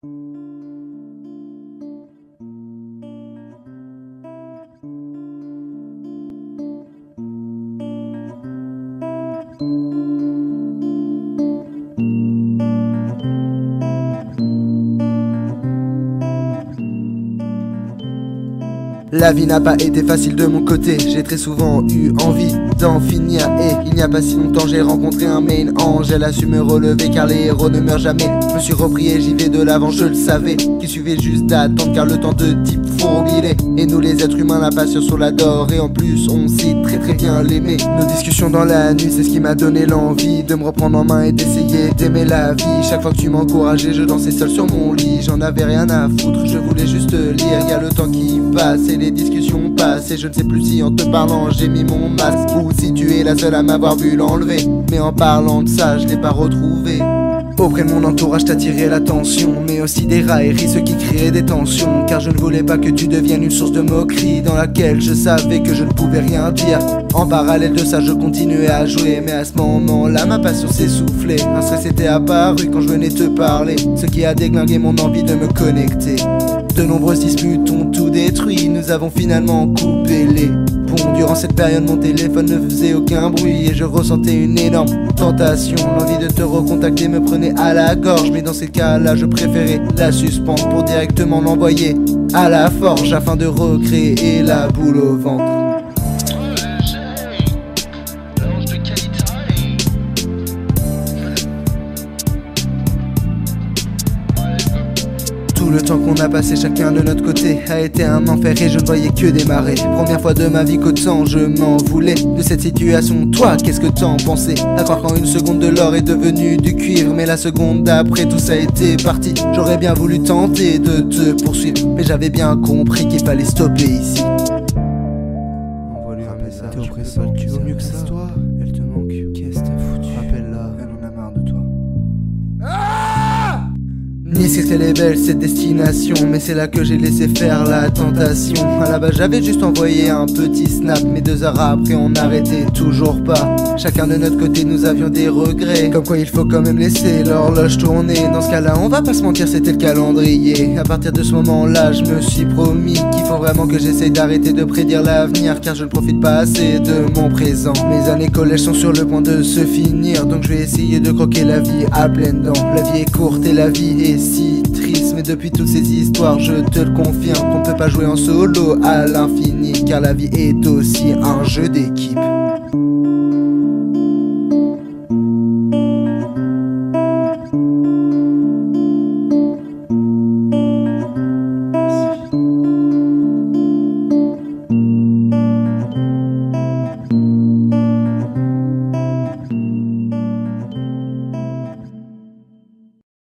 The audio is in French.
La vie n'a pas été facile de mon côté, j'ai très souvent eu envie d'en finir. Et il n'y a pas si longtemps j'ai rencontré un main ange. Elle a su me relever car les héros ne meurent jamais. Je me suis repris et j'y vais de l'avant, je le savais qu'il suffit juste d'attendre car le temps de type fourmiller. Et nous les êtres humains, la patience on l'adore. Et en plus on sait très bien l'aimer. Nos discussions dans la nuit, c'est ce qui m'a donné l'envie de me reprendre en main et d'essayer d'aimer la vie. Chaque fois que tu m'encourageais, je dansais seul sur mon lit. J'en avais rien à foutre, je voulais juste lire. Y a le temps qui passe et les discussions passent. Et je ne sais plus si en te parlant j'ai mis mon masque ou si tu es la seule à m'avoir vu l'enlever. Mais en parlant de ça, je l'ai pas retrouvé. Auprès de mon entourage t'attirais l'attention, mais aussi des railleries, ce qui créait des tensions. Car je ne voulais pas que tu deviennes une source de moquerie dans laquelle je savais que je ne pouvais rien dire. En parallèle de ça je continuais à jouer, mais à ce moment-là ma passion s'essoufflait. Un stress était apparu quand je venais te parler, ce qui a déglingué mon envie de me connecter. De nombreuses disputes ont tout détruit, nous avons finalement coupé les ponts. Durant cette période mon téléphone ne faisait aucun bruit et je ressentais une énorme tentation. L'envie de te recontacter me prenait à la gorge, mais dans ces cas-là je préférais la suspendre pour directement l'envoyer à la forge afin de recréer la boule au ventre. Tout le temps qu'on a passé chacun de notre côté a été un enfer et je ne voyais que des marées. Première fois de ma vie qu'autant je m'en voulais de cette situation. Toi, qu'est-ce que t'en pensais? À croire qu'en une seconde de l'or est devenu du cuivre, mais la seconde d'après tout ça était parti. J'aurais bien voulu tenter de te poursuivre, mais j'avais bien compris qu'il fallait stopper ici. Envoie-lui un message. T'es oppressant, tu vaux mieux que ça. Toi, elle te manque. Qu'est-ce que t'as foutu? Rappelle-la, elle en a marre de toi. Nice qu'elle est belle cette destination, mais c'est là que j'ai laissé faire la tentation. À la base j'avais juste envoyé un petit snap, mais 2 heures après on n'arrêtait toujours pas. Chacun de notre côté nous avions des regrets, comme quoi il faut quand même laisser l'horloge tourner. Dans ce cas là on va pas se mentir, c'était le calendrier. À partir de ce moment là je me suis promis qu'il faut vraiment que j'essaye d'arrêter de prédire l'avenir, car je ne profite pas assez de mon présent. Mes années collège sont sur le point de se finir, donc je vais essayer de croquer la vie à pleines dents. La vie est courte et la vie est si triste, mais depuis toutes ces histoires je te le confirme qu'on ne peut pas jouer en solo à l'infini, car la vie est aussi un jeu d'équipe.